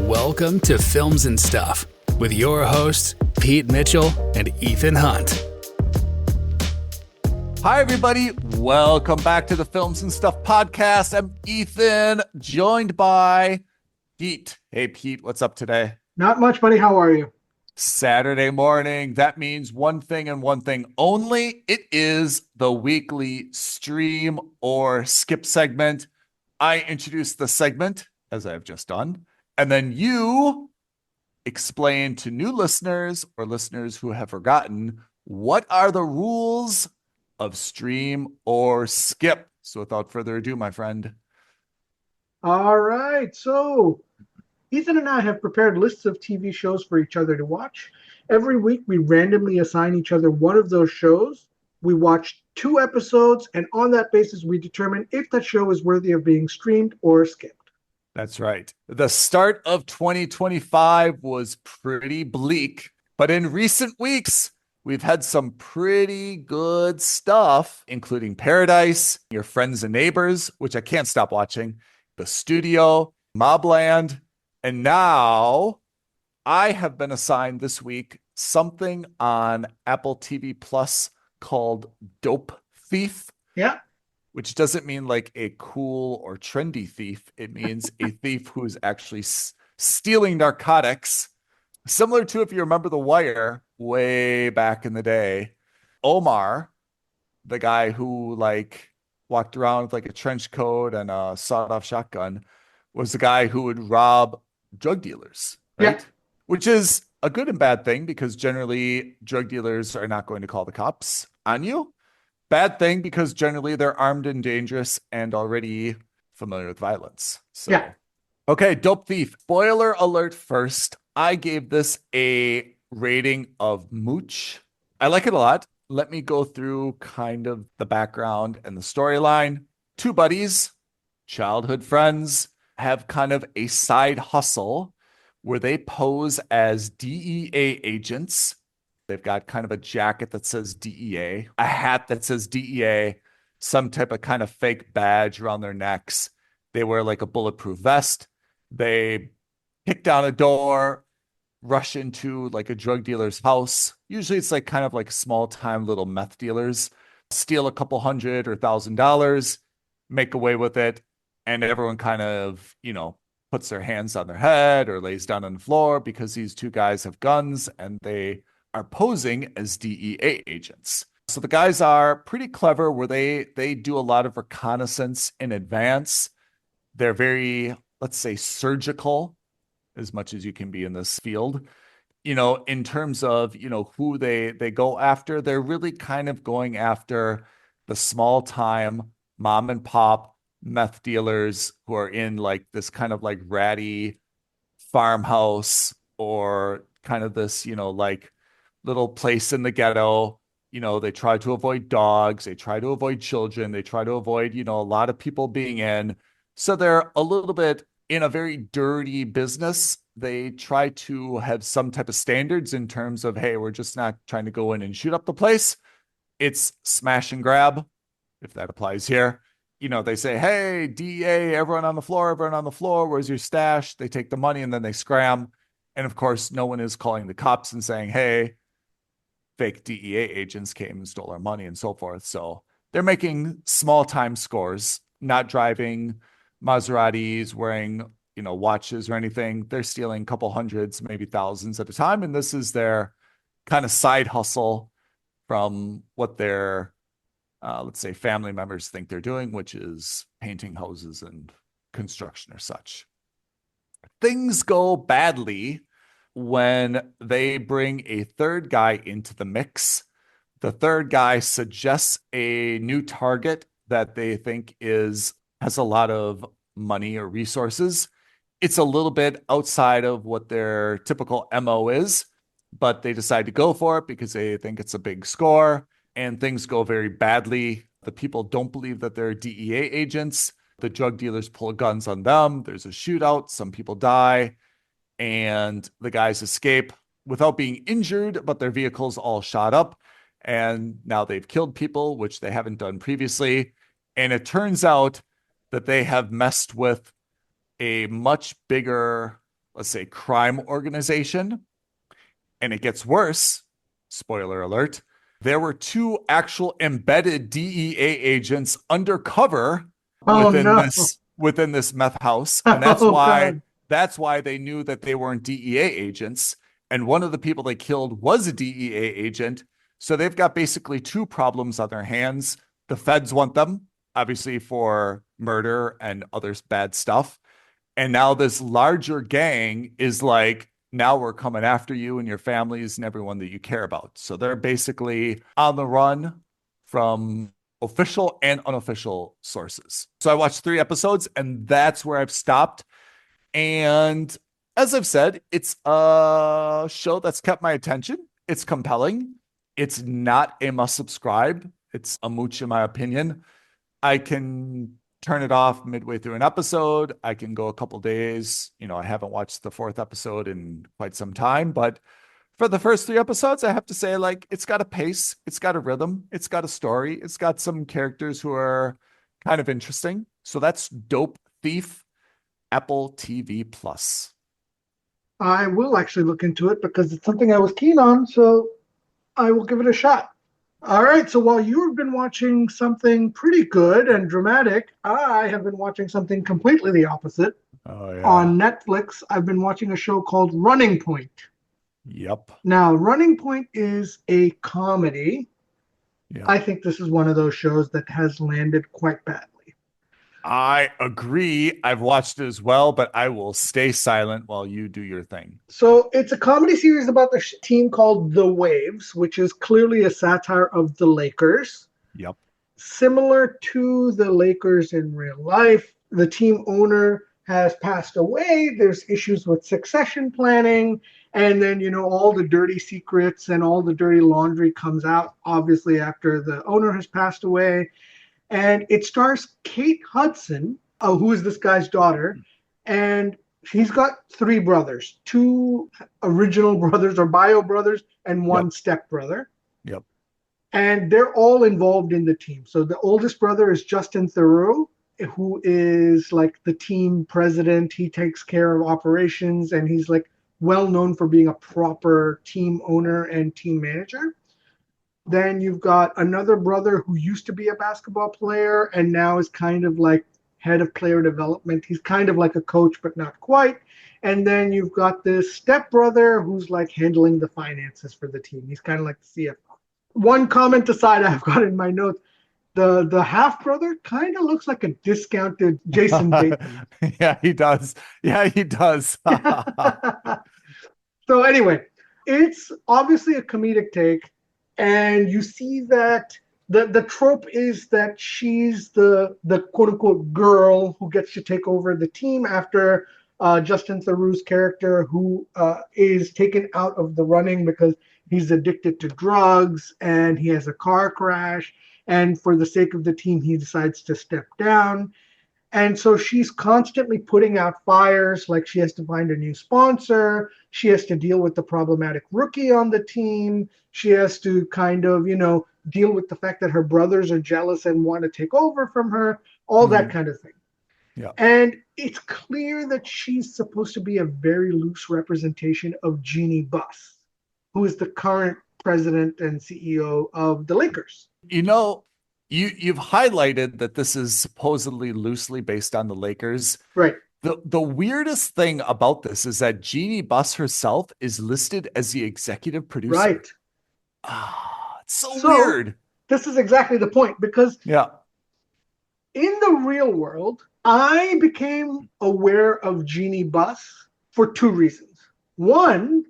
Welcome to Films and Stuff with your hosts, Pete Mitchell and Ethan Hunt. Hi, everybody. Welcome back to the Films and Stuff podcast. I'm Ethan, joined by Pete. Hey, Pete, what's up today? Not much, buddy. How are you? Saturday morning. That means one thing and one thing only. It is the weekly stream or skip segment. I introduce the segment, as I've just done, and then you explain to new listeners or listeners who have forgotten what are the rules of stream or skip. So without further ado, my friend. All right. So Ethan and I have prepared lists of TV shows for each other to watch. Every week, we randomly assign each other one of those shows. We watch 2 episodes, and on that basis, we determine if that show is worthy of being streamed or skipped. That's right. The start of 2025 was pretty bleak, but in recent weeks, we've had some pretty good stuff, including Paradise, Your Friends and Neighbors, which I can't stop watching, The Studio, Mobland, and now I have been assigned this week something on Apple TV Plus called Dope Thief. Yeah. Which doesn't mean like a cool or trendy thief. It means a thief who's actually stealing narcotics. Similar to, if you remember The Wire way back in the day, Omar, the guy who like walked around with like a trench coat and a sawed-off shotgun, was the guy who would rob drug dealers, right? Yeah. Which is a good and bad thing because generally drug dealers are not going to call the cops on you. Bad thing because generally they're armed and dangerous and already familiar with violence. So, Yeah. Okay, Dope Thief. Spoiler alert first. I gave this a rating of mooch. I like it a lot. Let me go through kind of the background and the storyline. 2 buddies, childhood friends, have kind of a side hustle where they pose as DEA agents. They've got kind of a jacket that says DEA, a hat that says DEA, some type of kind of fake badge around their necks. They wear like a bulletproof vest. They kick down a door, rush into like a drug dealer's house. Usually it's like kind of like small time little meth dealers, steal a couple $100 or $1,000, make away with it. And everyone kind of, puts their hands on their head or lays down on the floor because these 2 guys have guns and they are posing as DEA agents. So the guys are pretty clever where they do a lot of reconnaissance in advance. They're very, let's say, surgical as much as you can be in this field. In terms of, who they go after, they're really kind of going after the small time mom and pop meth dealers who are in like this kind of like ratty farmhouse or kind of this, like little place in the ghetto. They try to avoid dogs, they try to avoid children, they try to avoid, a lot of people being in. So they're a little bit in a very dirty business. They try to have some type of standards in terms of, hey, we're just not trying to go in and shoot up the place. It's smash and grab, if that applies here. They say, hey, DEA, everyone on the floor, where's your stash? They take the money and then they scram. And of course, no one is calling the cops and saying, hey, fake DEA agents came and stole our money and so forth. So they're making small time scores, not driving Maseratis, wearing, watches or anything. They're stealing a couple hundreds, maybe thousands at a time. And this is their kind of side hustle from what their, let's say, family members think they're doing, which is painting houses and construction or such. Things go badly when they bring a 3rd guy into the mix. The 3rd guy suggests a new target that they think has a lot of money or resources. It's a little bit outside of what their typical MO is, but they decide to go for it because they think it's a big score, and things go very badly. The people don't believe that they're DEA agents. The drug dealers pull guns on them. There's a shootout. Some people die. And the guys escape without being injured, but their vehicles all shot up. And now they've killed people, which they haven't done previously. And it turns out that they have messed with a much bigger, let's say, crime organization. And it gets worse. Spoiler alert. There were two actual embedded DEA agents undercover Oh within no. this meth house. And Oh God. that's why they knew that they weren't DEA agents. And one of the people they killed was a DEA agent. So they've got basically two problems on their hands. The feds want them, obviously, for murder and other bad stuff. And now this larger gang is like, now we're coming after you and your families and everyone that you care about. So they're basically on the run from official and unofficial sources. So I watched 3 episodes and that's where I've stopped. And as I've said, it's a show that's kept my attention. It's compelling. It's not a must subscribe. It's a mooch, in my opinion. I can turn it off midway through an episode. I can go a couple days. I haven't watched the 4th episode in quite some time, but for the first 3 episodes, I have to say, like, it's got a pace, it's got a rhythm, it's got a story, it's got some characters who are kind of interesting. So that's Dope Thief, Apple TV Plus. I will actually look into it because it's something I was keen on, so I will give it a shot. All right, so while you've been watching something pretty good and dramatic, I have been watching something completely the opposite. Oh, yeah. On Netflix, I've been watching a show called Running Point. Yep. Now, Running Point is a comedy. Yep. I think this is one of those shows that has landed quite badly. I agree. I've watched it as well, but I will stay silent while you do your thing. So it's a comedy series about the team called The Waves, which is clearly a satire of the Lakers. Yep. Similar to the Lakers in real life, the team owner has passed away. There's issues with succession planning. And then, all the dirty secrets and all the dirty laundry comes out, obviously, after the owner has passed away. And it stars Kate Hudson, who is this guy's daughter. And he's got 3 brothers, 2 original brothers or bio brothers, and 1 stepbrother. Yep. And they're all involved in the team. So the oldest brother is Justin Theroux, who is like the team president. He takes care of operations, and he's like well known for being a proper team owner and team manager. Then you've got another brother who used to be a basketball player and now is kind of like head of player development. He's kind of like a coach, but not quite. And then you've got this stepbrother who's like handling the finances for the team. He's kind of like the CFO. One comment aside I've got in my notes, the half brother kind of looks like a discounted Jason Bateman. Yeah, he does. So anyway, it's obviously a comedic take. And you see that the trope is that she's the quote unquote girl who gets to take over the team after Justin Theroux's character, who is taken out of the running because he's addicted to drugs and he has a car crash. And for the sake of the team, he decides to step down. And so she's constantly putting out fires, like she has to find a new sponsor. She has to deal with the problematic rookie on the team. She has to kind of, deal with the fact that her brothers are jealous and want to take over from her, all that kind of thing. Yeah. And it's clear that she's supposed to be a very loose representation of Jeannie Buss, who is the current president and CEO of the Lakers. You've highlighted that this is supposedly loosely based on the Lakers. Right. The weirdest thing about this is that Jeannie Buss herself is listed as the executive producer. Right. It's so weird. This is exactly the point, because in the real world, I became aware of Jeannie Buss for 2 reasons. One,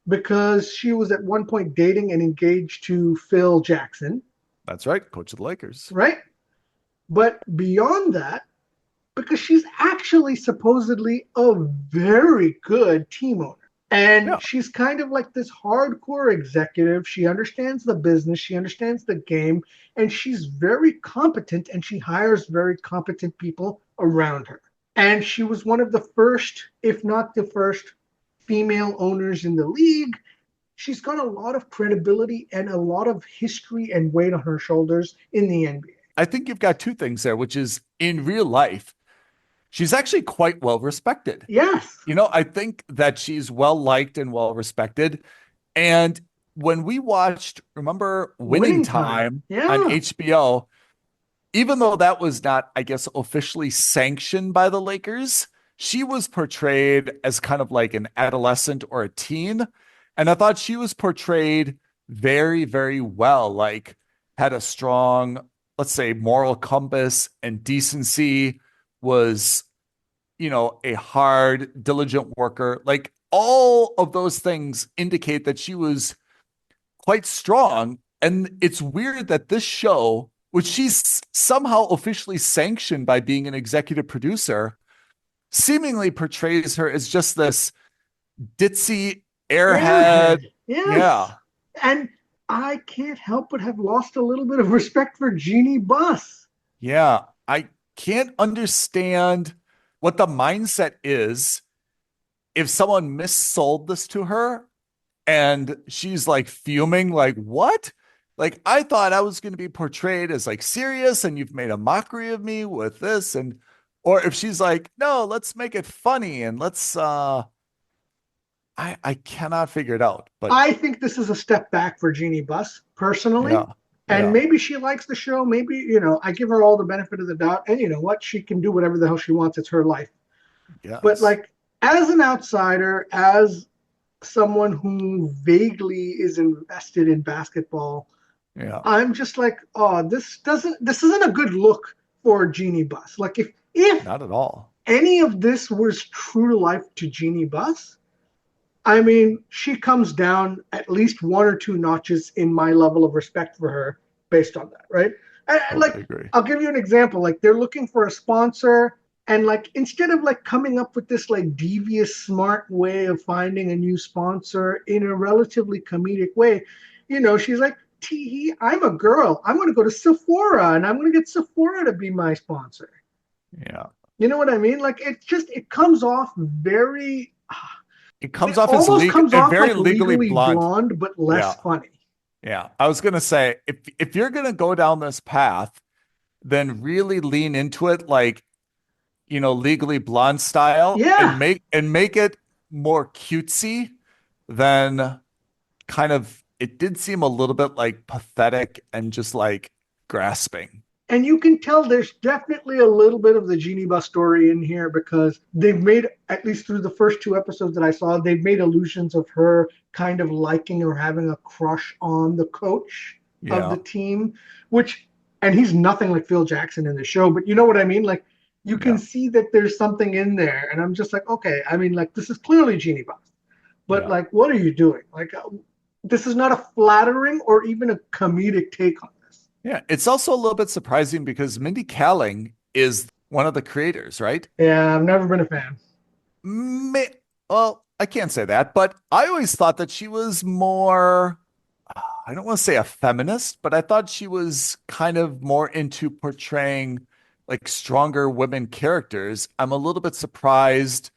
because she was at one point dating and engaged to Phil Jackson. That's right, coach of the Lakers. Right? But beyond that, because she's actually supposedly a very good team owner. And she's kind of like this hardcore executive. She understands the business. She understands the game. And she's very competent, and she hires very competent people around her. And she was one of the first, if not the first, female owners in the league. She's got a lot of credibility and a lot of history and weight on her shoulders in the NBA. I think you've got 2 things there, which is in real life, She's actually quite well respected. Yes. I think that she's well liked and well respected. And when we watched, remember Winning Winning time. Time on Yeah. HBO, even though that was not, I guess, officially sanctioned by the Lakers, she was portrayed as kind of like an adolescent or a teen. And I thought she was portrayed very, very well, like had a strong, let's say, moral compass and decency, was, a hard, diligent worker. Like all of those things indicate that she was quite strong. And it's weird that this show, which she's somehow officially sanctioned by being an executive producer, seemingly portrays her as just this ditzy airhead. Airhead. Yes. Yeah. And I can't help but have lost a little bit of respect for Jeannie Buss. Yeah. I can't understand what the mindset is if someone missold this to her and she's like fuming, like, what? Like, I thought I was going to be portrayed as like serious and you've made a mockery of me with this. And, or if she's like, no, let's make it funny and let's, I cannot figure it out, but I think this is a step back for Jeannie Buss, personally. yeah, And yeah, maybe she likes the show. Maybe, I give her all the benefit of the doubt. And you know what? She can do whatever the hell she wants. It's her life. But yes, like, as an outsider, as someone who vaguely is invested in basketball, yeah, I'm just like, oh, this isn't a good look for Jeannie Buss. Like if not at all. any of this was true to life to Jeannie Buss, I mean, she comes down at least one or two notches in my level of respect for her based on that, right? Totally Like, agree. I'll give you an example. Like, they're looking for a sponsor, and like, instead of like coming up with this like devious, smart way of finding a new sponsor in a relatively comedic way, she's like, Tee, I'm a girl. I'm going to go to Sephora, and I'm going to get Sephora to be my sponsor. Yeah. You know what I mean? Like, it comes off very It comes it off as almost comes off very like legally Legally blunt. Blonde, but Yeah. less funny. Yeah. I was gonna say if you're gonna go down this path, then really lean into it like, legally blonde style and Yeah, make it more cutesy than kind of it did seem a little bit like pathetic and just like grasping. and you can tell there's definitely a little bit of the Genie Bus story in here because they've made, at least through the first two episodes that I saw, they've made allusions of her kind of liking or having a crush on the coach of the Yeah. team, and he's nothing like Phil Jackson in the show, but you know what I mean? Like, you can Yeah. see that there's something in there, and I'm just like, okay, I mean, like, this is clearly Genie Bus, but Yeah. like, what are you doing? Like, this is not a flattering or even a comedic take on this. Yeah. It's also a little bit surprising because Mindy Kaling is one of the creators, right? Yeah, I've never been a fan. May, well, I can't say that, but I always thought that she was more, I don't want to say a feminist, but I thought she was kind of more into portraying like stronger women characters. I'm a little bit surprised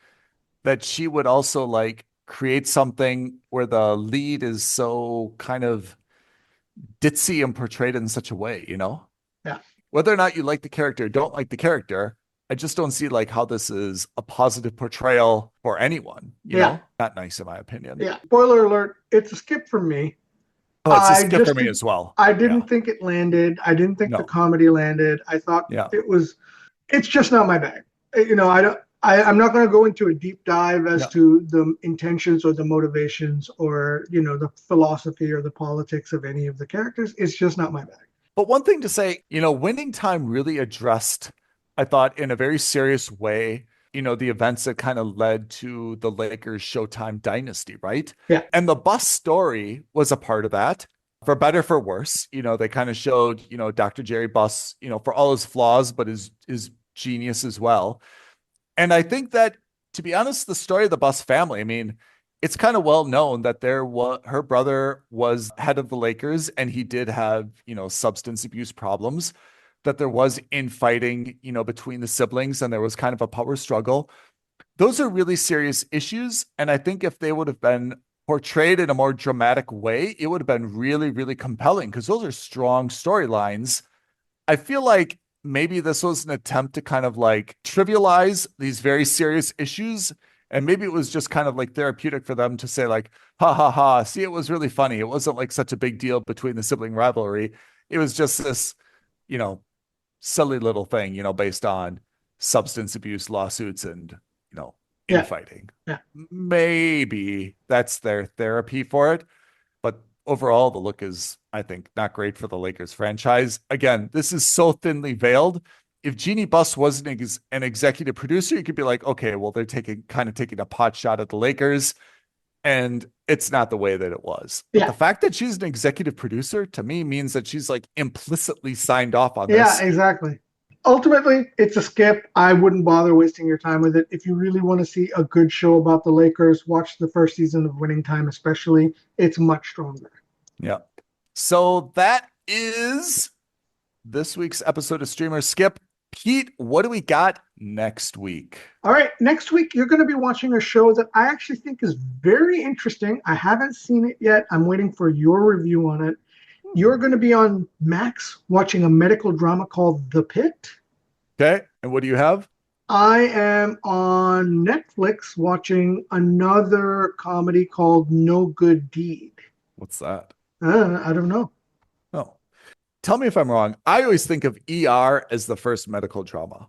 that she would also like create something where the lead is so kind of ditzy and portrayed in such a way, Yeah, Whether or not you like the character or don't like the character, I just don't see like how this is a positive portrayal for anyone, yeah, Not nice in my opinion. yeah. Spoiler alert: it's a skip for me. Oh, it's a I skip for just me did, as well. I Yeah. didn't think it landed. I didn't think the No. comedy landed. I thought Yeah. it was. It's just not my bag. I don't. I'm not going to go into a deep dive as No. to the intentions or the motivations or the philosophy or the politics of any of the characters. It's just not my bag. But one thing to say, Winning Time really addressed, I thought, in a very serious way, the events that kind of led to the Lakers Showtime dynasty, right? Yeah, And the bus story was a part of that. For better, for worse, they kind of showed, Dr. Jerry Buss, for all his flaws, but his genius as well. And I think that, to be honest, the story of the Buss family, I mean, it's kind of well known that her brother was head of the Lakers and he did have, substance abuse problems, that there was infighting, between the siblings and there was kind of a power struggle. Those are really serious issues. And I think if they would have been portrayed in a more dramatic way, it would have been really, really compelling because those are strong storylines. I feel like maybe this was an attempt to kind of like trivialize these very serious issues. And maybe it was just kind of like therapeutic for them to say like, ha ha ha, see, it was really funny. It wasn't like such a big deal between the sibling rivalry. It was just this, you know, silly little thing, based on substance abuse lawsuits and, infighting. Yeah. Maybe that's their therapy for it. But overall, the look is, I think, not great for the Lakers franchise. Again, this is so thinly veiled. If Jeannie Buss wasn't an executive producer, you could be like, okay, well, they're taking a pot shot at the Lakers, and it's not the way that it was. But the fact that she's an executive producer to me means that she's like implicitly signed off on this. Yeah, exactly. Ultimately, it's a skip. I wouldn't bother wasting your time with it. If you really want to see a good show about the Lakers, watch the first season of Winning Time, especially. It's much stronger. Yeah. So that is this week's episode of Streamer Skip. Pete, what do we got next week? All right. Next week, you're going to be watching a show that I actually think is very interesting. I haven't seen it yet. I'm waiting for your review on it. You're going to be on Max watching a medical drama called The Pit. Okay. And what do you have? I am on Netflix watching another comedy called No Good Deed. What's that? I don't know. Oh. Tell me if I'm wrong. I always think of ER as the first medical drama.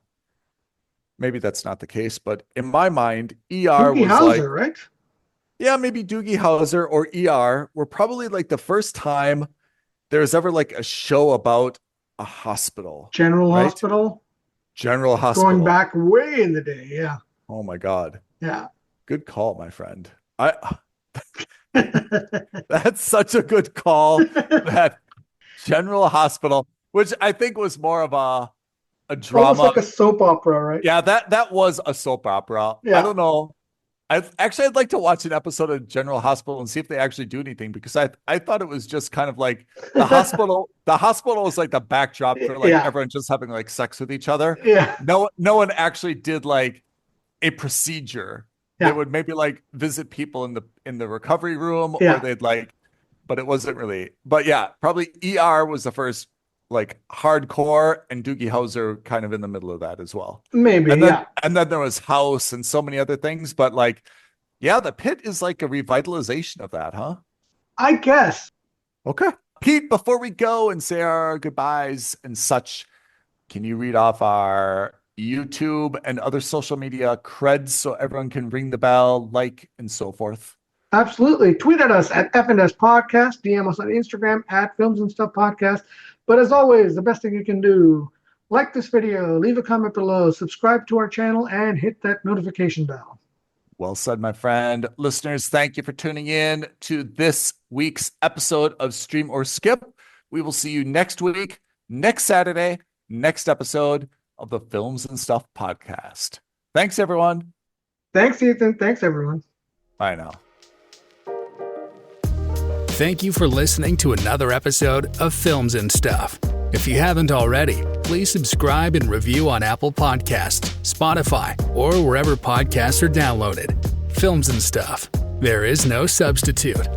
Maybe that's not the case, but in my mind, ER Doogie was Howser, like, right? Yeah, maybe Doogie Howser or ER were probably like the first time there was ever like a show about a hospital. General right? Hospital. General Hospital. Going back way in the day, yeah. Oh my God. Yeah. Good call, my friend. That's such a good call. That General Hospital, which I think was more of a drama. Almost like a soap opera, right? Yeah, that was a soap opera. Yeah. I don't know. I'd like to watch an episode of General Hospital and see if they actually do anything, because I thought it was just kind of like the hospital. The hospital was like the backdrop for like everyone just having like sex with each other. Yeah. No one actually did like a procedure. Yeah. They would maybe like visit people in the recovery room, Yeah. or they'd like, but it wasn't really. But yeah, probably ER was the first like hardcore, and Doogie Howser kind of in the middle of that as well. Maybe, And then there was House and so many other things. But like, yeah, The Pit is like a revitalization of that, huh? I guess. Okay. Pete, before we go and say our goodbyes and such, can you read off our YouTube and other social media creds so everyone can ring the bell, like, and so forth? Absolutely. Tweet at us at F&S Podcast. DM us on Instagram at Films and Stuff Podcast. But as always, the best thing you can do, like this video, leave a comment below, subscribe to our channel, and hit that notification bell. Well said, my friend. Listeners, thank you for tuning in to this week's episode of Stream or Skip. We will see you next week, next Saturday, next episode of the Films and Stuff Podcast. Thanks, everyone. Thanks, Ethan. Thanks, everyone. Bye now. Thank you for listening to another episode of Films and Stuff. If you haven't already, please subscribe and review on Apple Podcasts, Spotify, or wherever podcasts are downloaded. Films and Stuff. There is no substitute.